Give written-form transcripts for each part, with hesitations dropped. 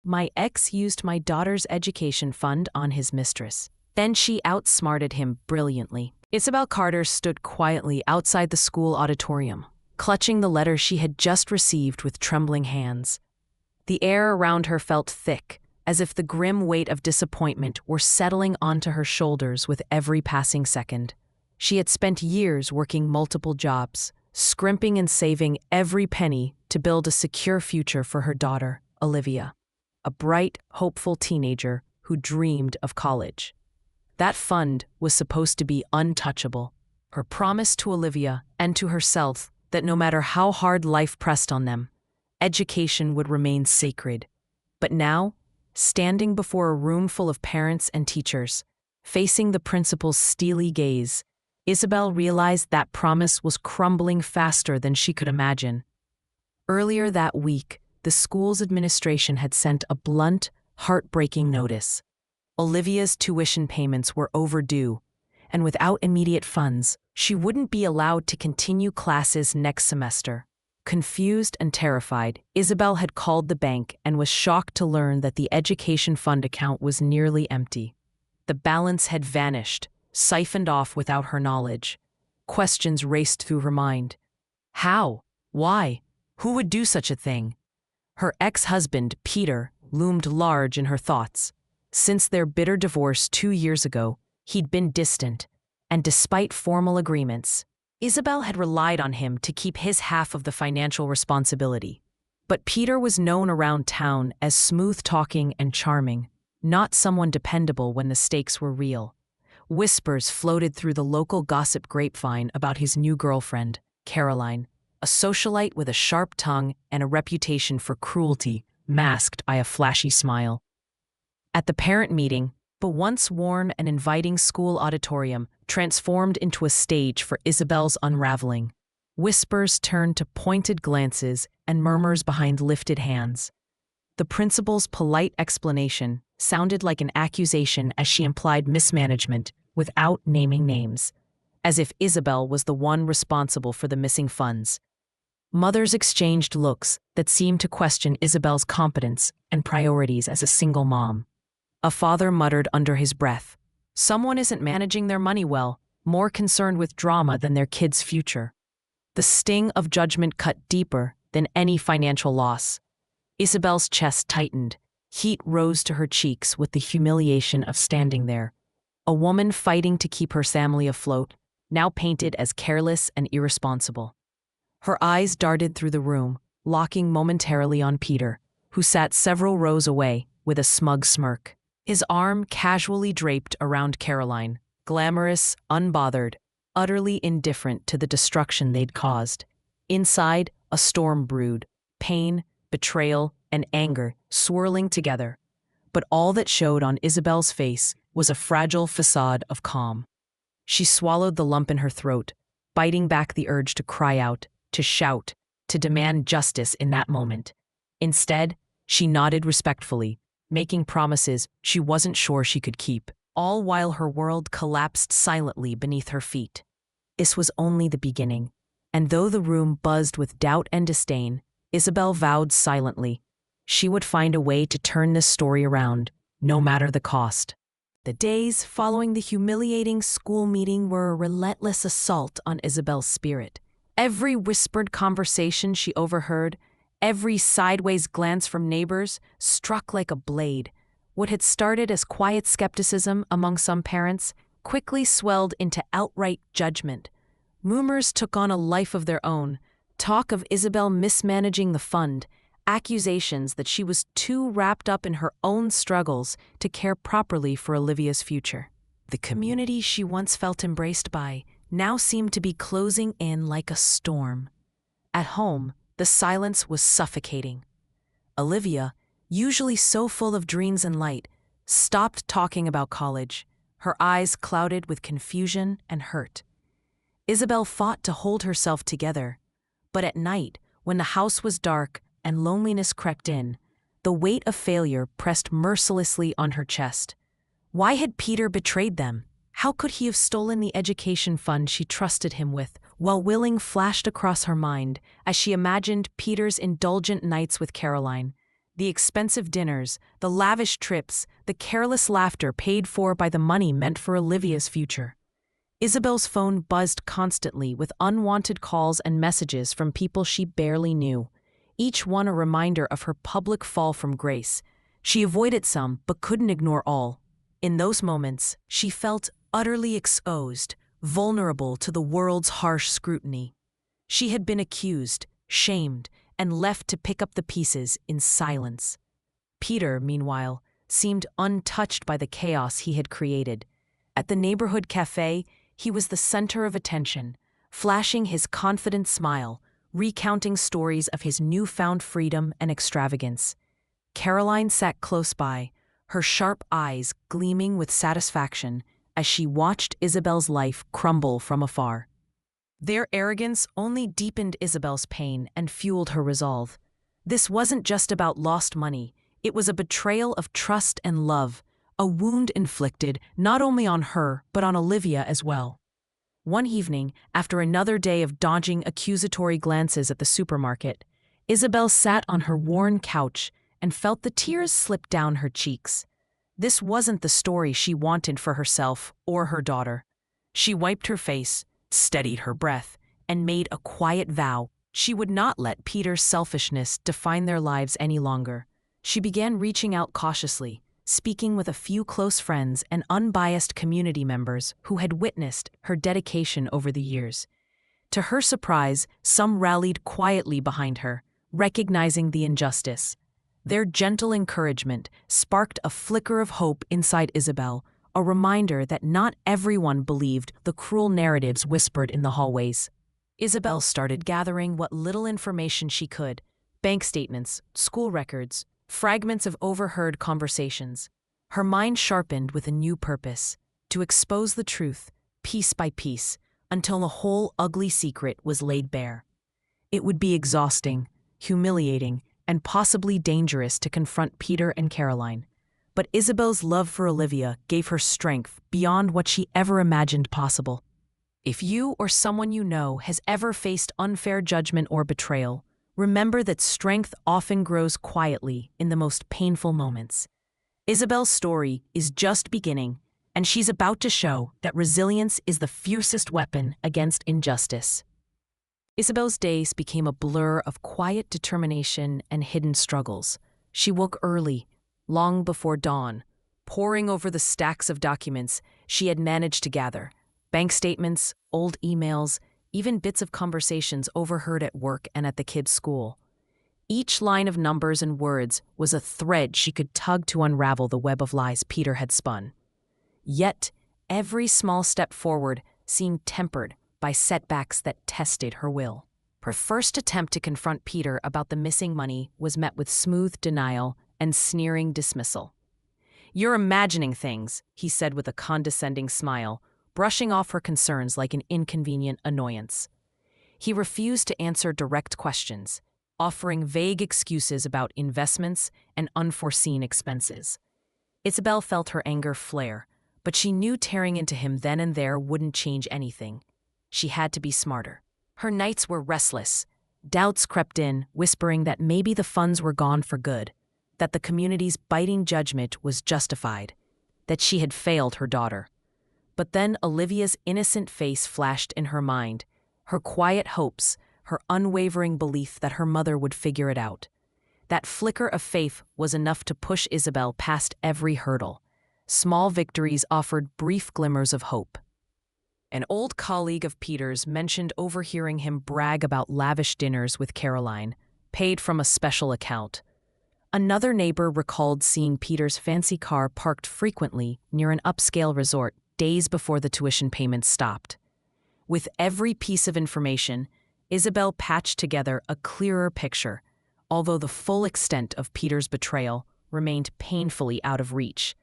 My ex used my daughter's education fund on his mistress. Then she outsmarted him brilliantly. Isabel Carter stood quietly outside the school auditorium, clutching the letter she had just received with trembling hands. The air around her felt thick, as if the grim weight of disappointment were settling onto her shoulders with every passing second. She had spent years working multiple jobs, scrimping and saving every penny to build a secure future for her daughter, Olivia, a bright, hopeful teenager who dreamed of college. That fund was supposed to be untouchable, her promise to Olivia and to herself that no matter how hard life pressed on them, education would remain sacred. But now, standing before a room full of parents and teachers, facing the principal's steely gaze, Isabel realized that promise was crumbling faster than she could imagine. Earlier that week, the school's administration had sent a blunt, heartbreaking notice. Olivia's tuition payments were overdue, and without immediate funds, she wouldn't be allowed to continue classes next semester. Confused and terrified, Isabel had called the bank and was shocked to learn that the education fund account was nearly empty. The balance had vanished, siphoned off without her knowledge. Questions raced through her mind. How? Why? Who would do such a thing? Her ex-husband, Peter, loomed large in her thoughts. Since their bitter divorce 2 years ago, he'd been distant, and despite formal agreements, Isabel had relied on him to keep his half of the financial responsibility. But Peter was known around town as smooth-talking and charming, not someone dependable when the stakes were real. Whispers floated through the local gossip grapevine about his new girlfriend, Caroline, a socialite with a sharp tongue and a reputation for cruelty, masked by a flashy smile. At the parent meeting, the once warm and inviting school auditorium transformed into a stage for Isabel's unraveling. Whispers turned to pointed glances and murmurs behind lifted hands. The principal's polite explanation sounded like an accusation as she implied mismanagement without naming names, as if Isabel was the one responsible for the missing funds. Mothers exchanged looks that seemed to question Isabel's competence and priorities as a single mom. A father muttered under his breath, "Someone isn't managing their money well, more concerned with drama than their kid's future." The sting of judgment cut deeper than any financial loss. Isabel's chest tightened. Heat rose to her cheeks with the humiliation of standing there. A woman fighting to keep her family afloat, now painted as careless and irresponsible. Her eyes darted through the room, locking momentarily on Peter, who sat several rows away with a smug smirk. His arm casually draped around Caroline, glamorous, unbothered, utterly indifferent to the destruction they'd caused. Inside, a storm brewed, pain, betrayal, and anger swirling together. But all that showed on Isabel's face was a fragile facade of calm. She swallowed the lump in her throat, biting back the urge to cry out, to shout, to demand justice in that moment. Instead, she nodded respectfully, making promises she wasn't sure she could keep, all while her world collapsed silently beneath her feet. This was only the beginning, and though the room buzzed with doubt and disdain, Isabel vowed silently she would find a way to turn this story around, no matter the cost. The days following the humiliating school meeting were a relentless assault on Isabel's spirit. Every whispered conversation she overheard, every sideways glance from neighbors, struck like a blade. What had started as quiet skepticism among some parents quickly swelled into outright judgment. Rumors took on a life of their own. Talk of Isabel mismanaging the fund, accusations that she was too wrapped up in her own struggles to care properly for Olivia's future. The community she once felt embraced by now seemed to be closing in like a storm. At home, the silence was suffocating. Olivia, usually so full of dreams and light, stopped talking about college, her eyes clouded with confusion and hurt. Isabel fought to hold herself together, but at night, when the house was dark and loneliness crept in, the weight of failure pressed mercilessly on her chest. Why had Peter betrayed them? How could he have stolen the education fund she trusted him with? While willing flashed across her mind as she imagined Peter's indulgent nights with Caroline, The expensive dinners, the lavish trips, the careless laughter paid for by the money meant for Olivia's future. Isabel's phone buzzed constantly with unwanted calls and messages from people she barely knew, each one a reminder of her public fall from grace. She avoided some but couldn't ignore all. In those moments, she felt utterly exposed, vulnerable to the world's harsh scrutiny. She had been accused, shamed, and left to pick up the pieces in silence. Peter, meanwhile, seemed untouched by the chaos he had created. At the neighborhood cafe, he was the center of attention, flashing his confident smile, recounting stories of his newfound freedom and extravagance. Caroline sat close by, her sharp eyes gleaming with satisfaction as she watched Isabel's life crumble from afar. Their arrogance only deepened Isabel's pain and fueled her resolve. This wasn't just about lost money, it was a betrayal of trust and love, a wound inflicted not only on her but on Olivia as well. One evening, after another day of dodging accusatory glances at the supermarket, Isabel sat on her worn couch and felt the tears slip down her cheeks. This wasn't the story she wanted for herself or her daughter. She wiped her face, steadied her breath, and made a quiet vow she would not let Peter's selfishness define their lives any longer. She began reaching out cautiously, speaking with a few close friends and unbiased community members who had witnessed her dedication over the years. To her surprise, some rallied quietly behind her, recognizing the injustice. Their gentle encouragement sparked a flicker of hope inside Isabel, a reminder that not everyone believed the cruel narratives whispered in the hallways. Isabel started gathering what little information she could: bank statements, school records, fragments of overheard conversations. Her mind sharpened with a new purpose: to expose the truth, piece by piece, until the whole ugly secret was laid bare. It would be exhausting, humiliating, and possibly dangerous to confront Peter and Caroline. But Isabel's love for Olivia gave her strength beyond what she ever imagined possible. If you or someone you know has ever faced unfair judgment or betrayal, remember that strength often grows quietly in the most painful moments. Isabel's story is just beginning, and she's about to show that resilience is the fiercest weapon against injustice. Isabel's days became a blur of quiet determination and hidden struggles. She woke early, long before dawn, poring over the stacks of documents she had managed to gather: bank statements, old emails, even bits of conversations overheard at work and at the kids' school. Each line of numbers and words was a thread she could tug to unravel the web of lies Peter had spun. Yet, every small step forward seemed tempered by setbacks that tested her will. Her first attempt to confront Peter about the missing money was met with smooth denial and sneering dismissal. "You're imagining things," he said with a condescending smile, brushing off her concerns like an inconvenient annoyance. He refused to answer direct questions, offering vague excuses about investments and unforeseen expenses. Isabel felt her anger flare, but she knew tearing into him then and there wouldn't change anything. She had to be smarter. Her nights were restless. Doubts crept in, whispering that maybe the funds were gone for good, that the community's biting judgment was justified, that she had failed her daughter. But then Olivia's innocent face flashed in her mind, her quiet hopes, her unwavering belief that her mother would figure it out. That flicker of faith was enough to push Isabel past every hurdle. Small victories offered brief glimmers of hope. An old colleague of Peter's mentioned overhearing him brag about lavish dinners with Caroline, paid from a special account. Another neighbor recalled seeing Peter's fancy car parked frequently near an upscale resort days before the tuition payments stopped. With every piece of information, Isabel patched together a clearer picture, although the full extent of Peter's betrayal remained painfully out of reach.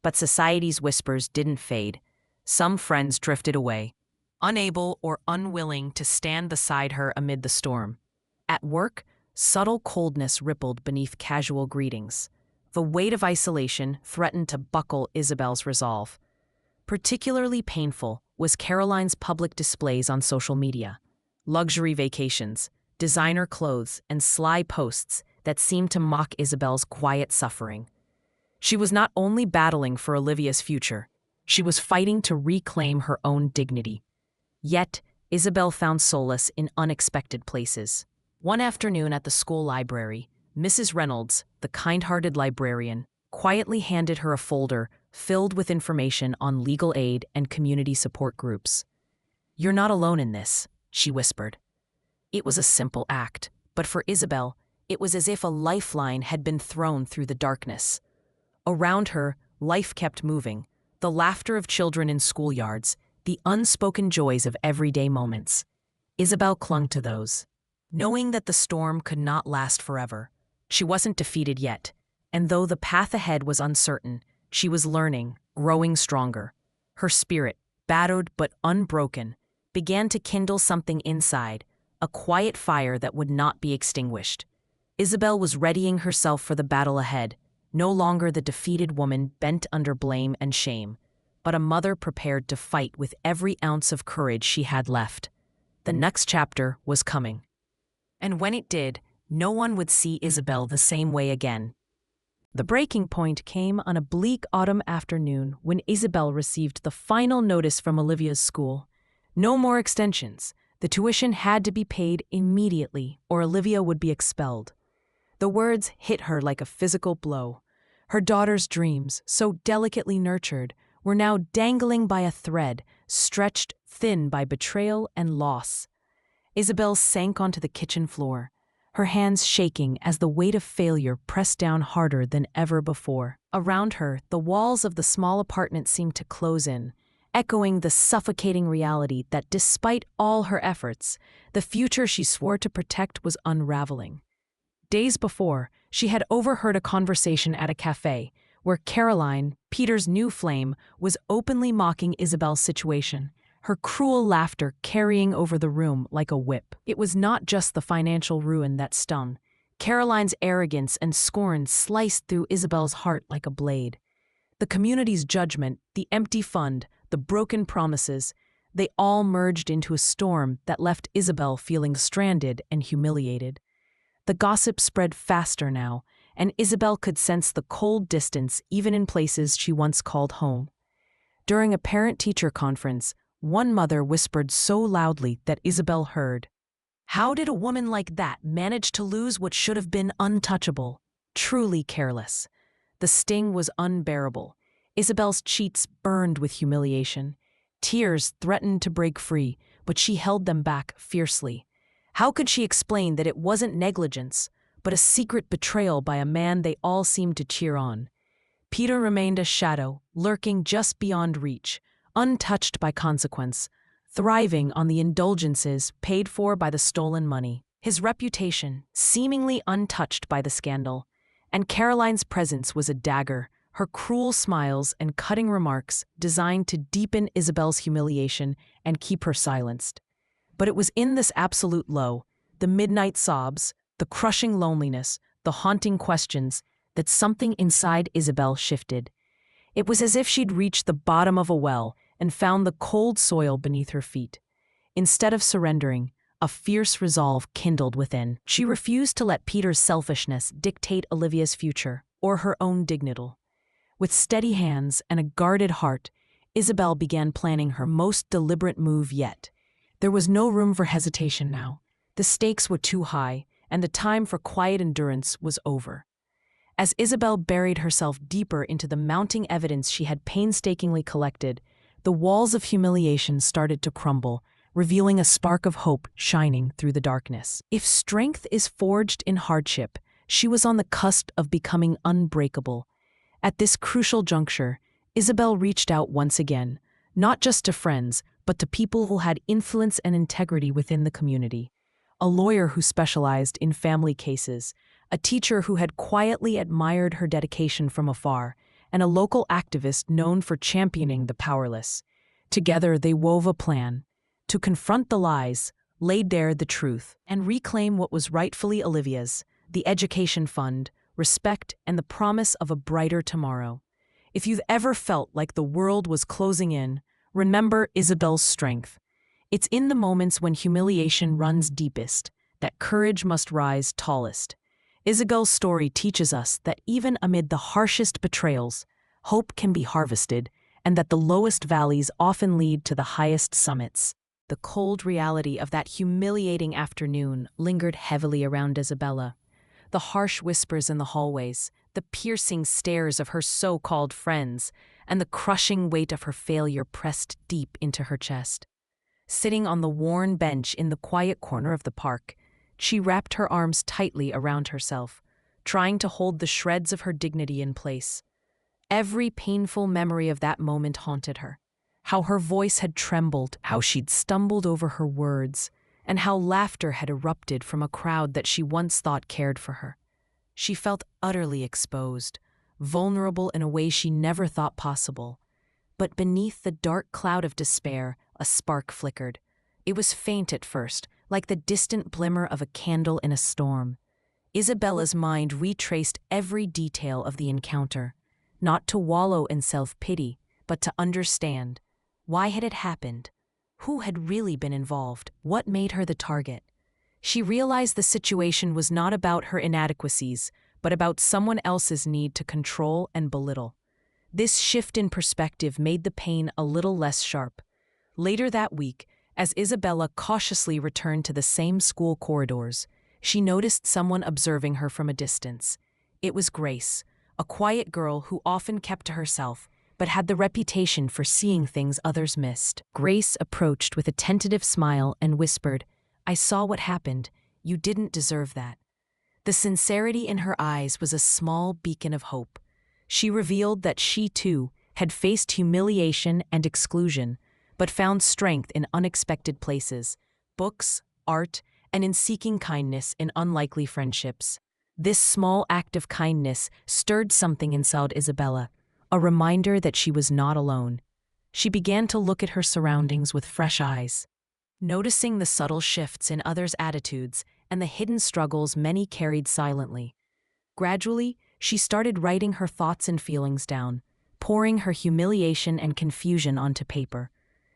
But society's whispers didn't fade. Some friends drifted away, unable or unwilling to stand beside her amid the storm. At work, subtle coldness rippled beneath casual greetings. The weight of isolation threatened to buckle Isabel's resolve. Particularly painful was Caroline's public displays on social media. Luxury vacations, designer clothes, and sly posts that seemed to mock Isabel's quiet suffering. She was not only battling for Olivia's future, she was fighting to reclaim her own dignity. Yet, Isabel found solace in unexpected places. One afternoon at the school library, Mrs. Reynolds, the kind-hearted librarian, quietly handed her a folder filled with information on legal aid and community support groups. "You're not alone in this," she whispered. It was a simple act, but for Isabel, it was as if a lifeline had been thrown through the darkness. Around her, life kept moving, the laughter of children in schoolyards, the unspoken joys of everyday moments. Isabel clung to those, knowing that the storm could not last forever. She wasn't defeated yet, and though the path ahead was uncertain, she was learning, growing stronger. Her spirit, battered but unbroken, began to kindle something inside, a quiet fire that would not be extinguished. Isabel was readying herself for the battle ahead, no longer the defeated woman bent under blame and shame, but a mother prepared to fight with every ounce of courage she had left. The next chapter was coming. And when it did, no one would see Isabel the same way again. The breaking point came on a bleak autumn afternoon when Isabel received the final notice from Olivia's school. No more extensions. The tuition had to be paid immediately, or Olivia would be expelled. The words hit her like a physical blow. Her daughter's dreams, so delicately nurtured, were now dangling by a thread, stretched thin by betrayal and loss. Isabel sank onto the kitchen floor, her hands shaking as the weight of failure pressed down harder than ever before. Around her, the walls of the small apartment seemed to close in, echoing the suffocating reality that despite all her efforts, the future she swore to protect was unraveling. Days before, she had overheard a conversation at a cafe where Caroline, Peter's new flame, was openly mocking Isabel's situation, her cruel laughter carrying over the room like a whip. It was not just the financial ruin that stung. Caroline's arrogance and scorn sliced through Isabel's heart like a blade. The community's judgment, the empty fund, the broken promises, they all merged into a storm that left Isabel feeling stranded and humiliated. The gossip spread faster now, and Isabel could sense the cold distance even in places she once called home. During a parent-teacher conference, one mother whispered so loudly that Isabel heard, "How did a woman like that manage to lose what should have been untouchable? Truly careless." The sting was unbearable. Isabel's cheeks burned with humiliation. Tears threatened to break free, but she held them back fiercely. How could she explain that it wasn't negligence, but a secret betrayal by a man they all seemed to cheer on? Peter remained a shadow, lurking just beyond reach, untouched by consequence, thriving on the indulgences paid for by the stolen money. His reputation, seemingly untouched by the scandal. And Caroline's presence was a dagger, her cruel smiles and cutting remarks designed to deepen Isabel's humiliation and keep her silenced. But it was in this absolute low, the midnight sobs, the crushing loneliness, the haunting questions, that something inside Isabel shifted. It was as if she'd reached the bottom of a well and found the cold soil beneath her feet. Instead of surrendering, a fierce resolve kindled within. She refused to let Peter's selfishness dictate Olivia's future or her own dignity. With steady hands and a guarded heart, Isabel began planning her most deliberate move yet. There was no room for hesitation now. The stakes were too high, and the time for quiet endurance was over. As Isabel buried herself deeper into the mounting evidence she had painstakingly collected, the walls of humiliation started to crumble, revealing a spark of hope shining through the darkness. If strength is forged in hardship, she was on the cusp of becoming unbreakable. At this crucial juncture, Isabel reached out once again, not just to friends, but to people who had influence and integrity within the community. A lawyer who specialized in family cases, a teacher who had quietly admired her dedication from afar, and a local activist known for championing the powerless. Together they wove a plan to confront the lies, lay bare the truth, and reclaim what was rightfully Olivia's, the education fund, respect, and the promise of a brighter tomorrow. If you've ever felt like the world was closing in, remember Isabel's strength. It's in the moments when humiliation runs deepest that courage must rise tallest. Isabel's story teaches us that even amid the harshest betrayals, hope can be harvested, and that the lowest valleys often lead to the highest summits. The cold reality of that humiliating afternoon lingered heavily around Isabella. The harsh whispers in the hallways, the piercing stares of her so-called friends, and the crushing weight of her failure pressed deep into her chest. Sitting on the worn bench in the quiet corner of the park, she wrapped her arms tightly around herself, trying to hold the shreds of her dignity in place. Every painful memory of that moment haunted her. How her voice had trembled, how she'd stumbled over her words, and how laughter had erupted from a crowd that she once thought cared for her. She felt utterly exposed, vulnerable in a way she never thought possible. But beneath the dark cloud of despair, a spark flickered. It was faint at first, like the distant glimmer of a candle in a storm. Isabella's mind retraced every detail of the encounter, not to wallow in self-pity, but to understand. Why had it happened? Who had really been involved? What made her the target? She realized the situation was not about her inadequacies, but about someone else's need to control and belittle. This shift in perspective made the pain a little less sharp. Later that week, as Isabella cautiously returned to the same school corridors, she noticed someone observing her from a distance. It was Grace, a quiet girl who often kept to herself, but had the reputation for seeing things others missed. Grace approached with a tentative smile and whispered, "I saw what happened. You didn't deserve that." The sincerity in her eyes was a small beacon of hope. She revealed that she, too, had faced humiliation and exclusion, but found strength in unexpected places, books, art, and in seeking kindness in unlikely friendships. This small act of kindness stirred something inside Isabella, a reminder that she was not alone. She began to look at her surroundings with fresh eyes, noticing the subtle shifts in others' attitudes and the hidden struggles many carried silently. Gradually, she started writing her thoughts and feelings down, pouring her humiliation and confusion onto paper.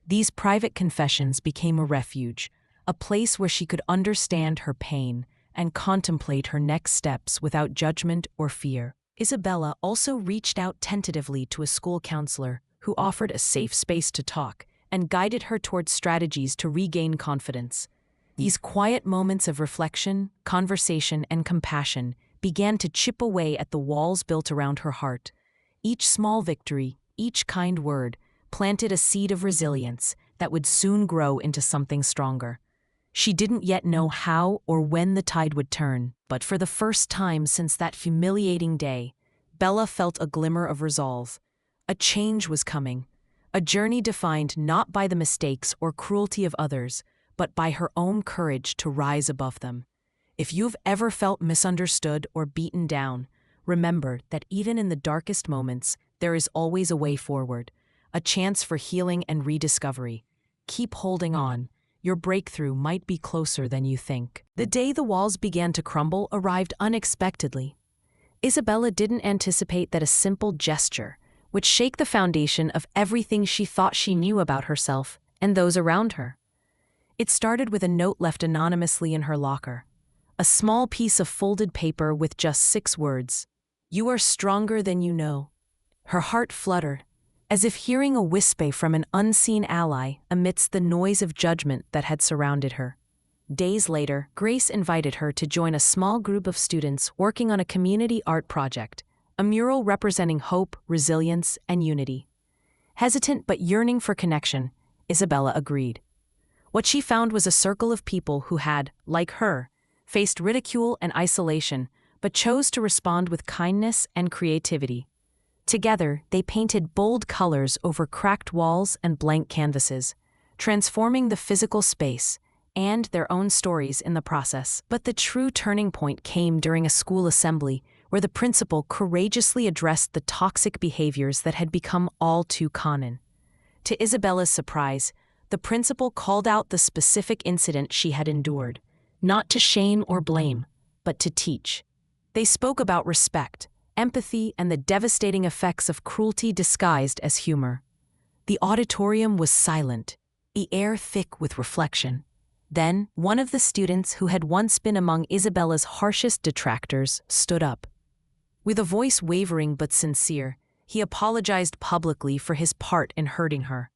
These private confessions became a refuge, a place where she could understand her pain and contemplate her next steps without judgment or fear. Isabella also reached out tentatively to a school counselor who offered a safe space to talk and guided her towards strategies to regain confidence. These quiet moments of reflection, conversation, and compassion began to chip away at the walls built around her heart. Each small victory, each kind word, planted a seed of resilience that would soon grow into something stronger. She didn't yet know how or when the tide would turn, but for the first time since that humiliating day, Bella felt a glimmer of resolve. A change was coming, a journey defined not by the mistakes or cruelty of others, but by her own courage to rise above them. If you've ever felt misunderstood or beaten down, remember that even in the darkest moments, there is always a way forward, a chance for healing and rediscovery. Keep holding on. Your breakthrough might be closer than you think. The day the walls began to crumble arrived unexpectedly. Isabella didn't anticipate that a simple gesture would shake the foundation of everything she thought she knew about herself and those around her. It started with a note left anonymously in her locker, a small piece of folded paper with just 6 words, "You are stronger than you know." Her heart fluttered, as if hearing a whisper from an unseen ally amidst the noise of judgment that had surrounded her. Days later, Grace invited her to join a small group of students working on a community art project, a mural representing hope, resilience, and unity. Hesitant but yearning for connection, Isabella agreed. What she found was a circle of people who had, like her, faced ridicule and isolation, but chose to respond with kindness and creativity. Together, they painted bold colors over cracked walls and blank canvases, transforming the physical space and their own stories in the process. But the true turning point came during a school assembly where the principal courageously addressed the toxic behaviors that had become all too common. To Isabella's surprise, the principal called out the specific incident she had endured, not to shame or blame, but to teach. They spoke about respect, empathy, and the devastating effects of cruelty disguised as humor. The auditorium was silent, the air thick with reflection. Then, one of the students who had once been among Isabella's harshest detractors stood up. With a voice wavering but sincere, he apologized publicly for his part in hurting her.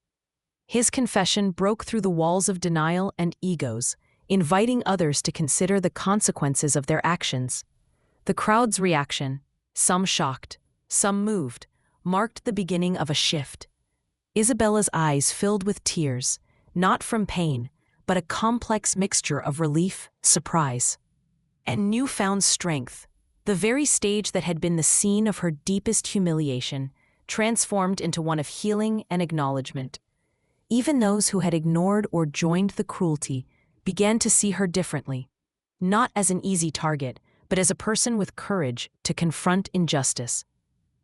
His confession broke through the walls of denial and egos, inviting others to consider the consequences of their actions. The crowd's reaction, some shocked, some moved, marked the beginning of a shift. Isabella's eyes filled with tears, not from pain, but a complex mixture of relief, surprise, and newfound strength. The very stage that had been the scene of her deepest humiliation transformed into one of healing and acknowledgement. Even those who had ignored or joined the cruelty began to see her differently, not as an easy target, but as a person with courage to confront injustice.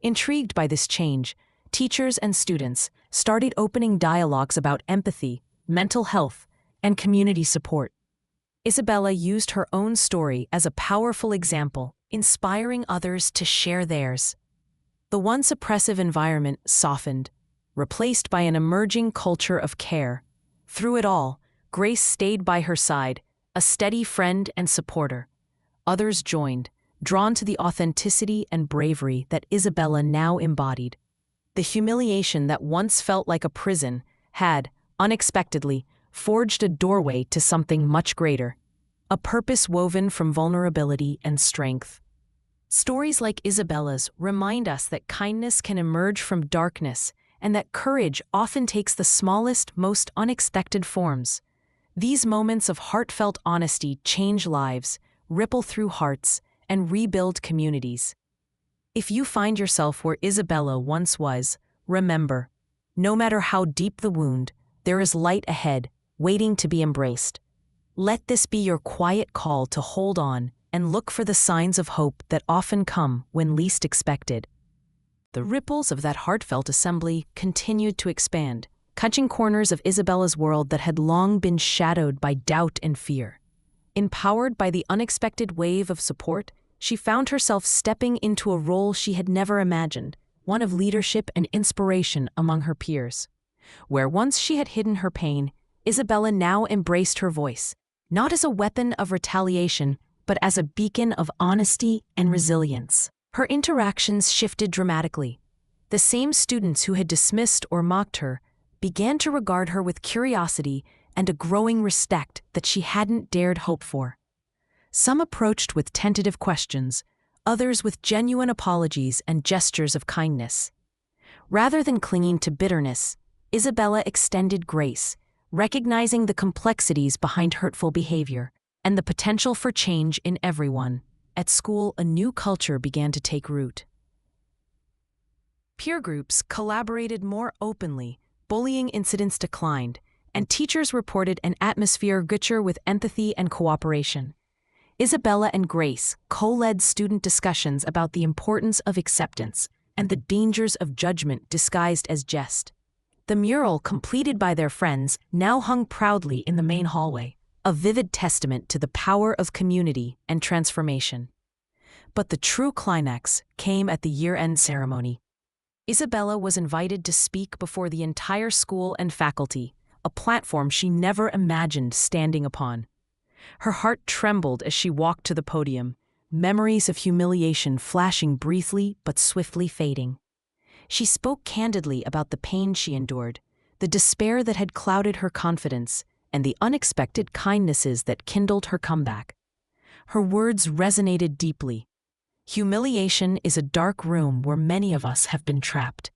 Intrigued by this change, teachers and students started opening dialogues about empathy, mental health, and community support. Isabella used her own story as a powerful example, inspiring others to share theirs. The once oppressive environment softened, replaced by an emerging culture of care. Through it all, Grace stayed by her side, a steady friend and supporter. Others joined, drawn to the authenticity and bravery that Isabella now embodied. The humiliation that once felt like a prison had, unexpectedly, forged a doorway to something much greater, a purpose woven from vulnerability and strength. Stories like Isabella's remind us that kindness can emerge from darkness and that courage often takes the smallest, most unexpected forms. These moments of heartfelt honesty change lives, ripple through hearts, and rebuild communities. If you find yourself where Isabella once was, remember, no matter how deep the wound, there is light ahead, waiting to be embraced. Let this be your quiet call to hold on and look for the signs of hope that often come when least expected. The ripples of that heartfelt assembly continued to expand, catching corners of Isabella's world that had long been shadowed by doubt and fear. Empowered by the unexpected wave of support, she found herself stepping into a role she had never imagined, one of leadership and inspiration among her peers. Where once she had hidden her pain, Isabella now embraced her voice, not as a weapon of retaliation, but as a beacon of honesty and resilience. Her interactions shifted dramatically. The same students who had dismissed or mocked her began to regard her with curiosity and a growing respect that she hadn't dared hope for. Some approached with tentative questions, others with genuine apologies and gestures of kindness. Rather than clinging to bitterness, Isabella extended grace, recognizing the complexities behind hurtful behavior and the potential for change in everyone. At school, a new culture began to take root. Peer groups collaborated more openly, bullying incidents declined, and teachers reported an atmosphere richer with empathy and cooperation. Isabella and Grace co-led student discussions about the importance of acceptance and the dangers of judgment disguised as jest. The mural, completed by their friends, now hung proudly in the main hallway, a vivid testament to the power of community and transformation. But the true climax came at the year-end ceremony. Isabella was invited to speak before the entire school and faculty, a platform she never imagined standing upon. Her heart trembled as she walked to the podium, memories of humiliation flashing briefly but swiftly fading. She spoke candidly about the pain she endured, the despair that had clouded her confidence, and the unexpected kindnesses that kindled her comeback. Her words resonated deeply. Humiliation is a dark room where many of us have been trapped.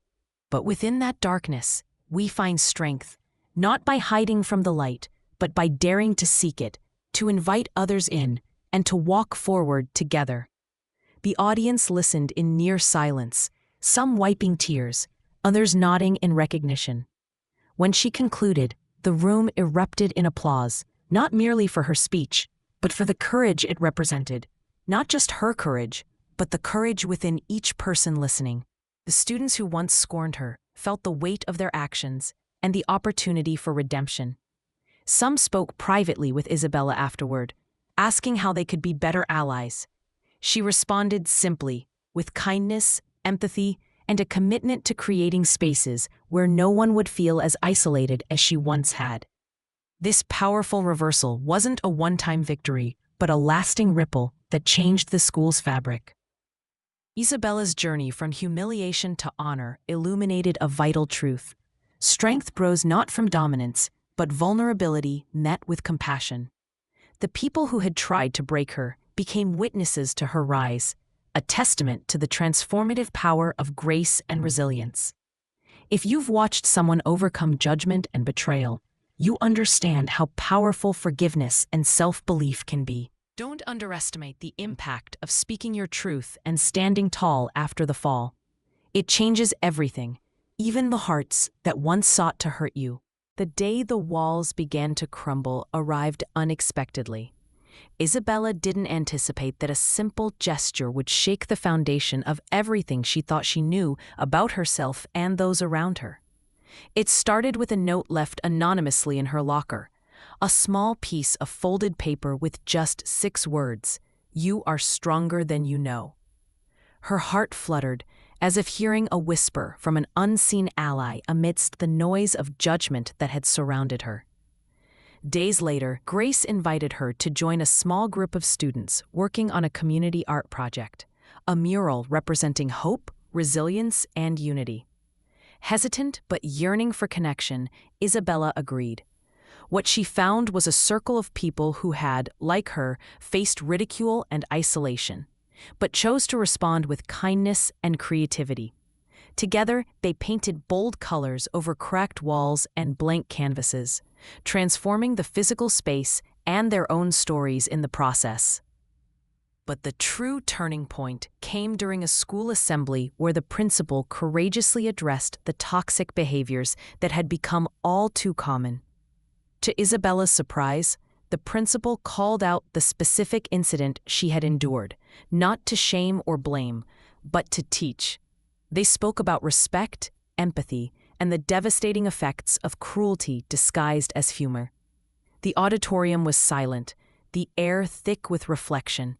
But within that darkness, we find strength, not by hiding from the light, but by daring to seek it, to invite others in, and to walk forward together. The audience listened in near silence, some wiping tears, others nodding in recognition. When she concluded, the room erupted in applause, not merely for her speech, but for the courage it represented. Not just her courage, but the courage within each person listening. The students who once scorned her felt the weight of their actions and the opportunity for redemption. Some spoke privately with Isabella afterward, asking how they could be better allies. She responded simply, with kindness, empathy, and a commitment to creating spaces where no one would feel as isolated as she once had. This powerful reversal wasn't a one-time victory, but a lasting ripple that changed the school's fabric. Isabella's journey from humiliation to honor illuminated a vital truth. Strength grows not from dominance, but vulnerability met with compassion. The people who had tried to break her became witnesses to her rise, a testament to the transformative power of grace and resilience. If you've watched someone overcome judgment and betrayal, you understand how powerful forgiveness and self-belief can be. Don't underestimate the impact of speaking your truth and standing tall after the fall. It changes everything, even the hearts that once sought to hurt you. The day the walls began to crumble arrived unexpectedly. Isabella didn't anticipate that a simple gesture would shake the foundation of everything she thought she knew about herself and those around her. It started with a note left anonymously in her locker, a small piece of folded paper with just 6 words, "You are stronger than you know." Her heart fluttered, as if hearing a whisper from an unseen ally amidst the noise of judgment that had surrounded her. Days later, Grace invited her to join a small group of students working on a community art project, a mural representing hope, resilience, and unity. Hesitant but yearning for connection, Isabella agreed. What she found was a circle of people who had, like her, faced ridicule and isolation, but chose to respond with kindness and creativity. Together, they painted bold colors over cracked walls and blank canvases, transforming the physical space and their own stories in the process. But the true turning point came during a school assembly where the principal courageously addressed the toxic behaviors that had become all too common. To Isabella's surprise, the principal called out the specific incident she had endured, not to shame or blame, but to teach. They spoke about respect, empathy, and the devastating effects of cruelty disguised as humor. The auditorium was silent, the air thick with reflection.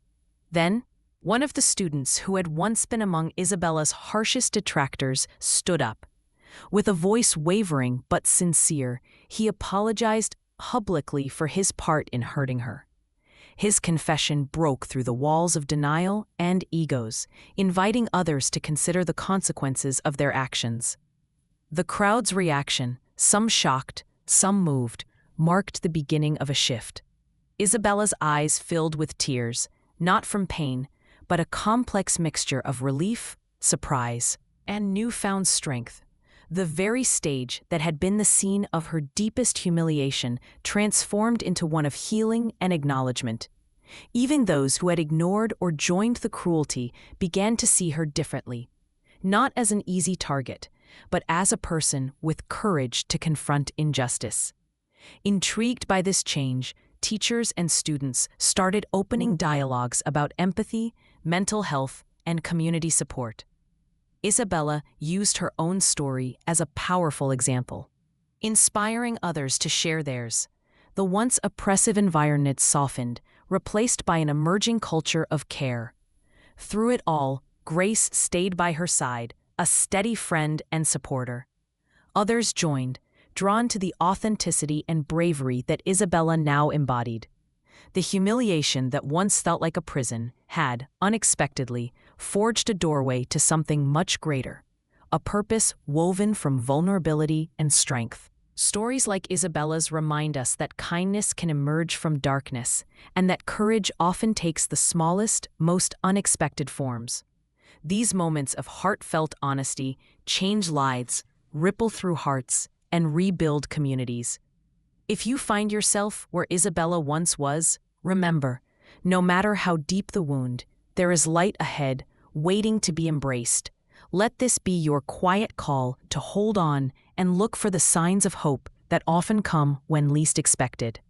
Then, one of the students who had once been among Isabella's harshest detractors stood up. With a voice wavering but sincere, he apologized publicly for his part in hurting her. His confession broke through the walls of denial and egos, inviting others to consider the consequences of their actions. The crowd's reaction, some shocked, some moved, marked the beginning of a shift. Isabella's eyes filled with tears, not from pain, but a complex mixture of relief, surprise, and newfound strength. The very stage that had been the scene of her deepest humiliation transformed into one of healing and acknowledgement. Even those who had ignored or joined the cruelty began to see her differently, not as an easy target, but as a person with courage to confront injustice. Intrigued by this change, teachers and students started opening dialogues about empathy, mental health, and community support. Isabella used her own story as a powerful example, inspiring others to share theirs. The once oppressive environment softened, replaced by an emerging culture of care. Through it all, Grace stayed by her side, a steady friend and supporter. Others joined, drawn to the authenticity and bravery that Isabella now embodied. The humiliation that once felt like a prison had, unexpectedly, forged a doorway to something much greater, a purpose woven from vulnerability and strength. Stories like Isabella's remind us that kindness can emerge from darkness, and that courage often takes the smallest, most unexpected forms. These moments of heartfelt honesty change lives, ripple through hearts, and rebuild communities. If you find yourself where Isabella once was, remember, no matter how deep the wound, there is light ahead, waiting to be embraced. Let this be your quiet call to hold on and look for the signs of hope that often come when least expected.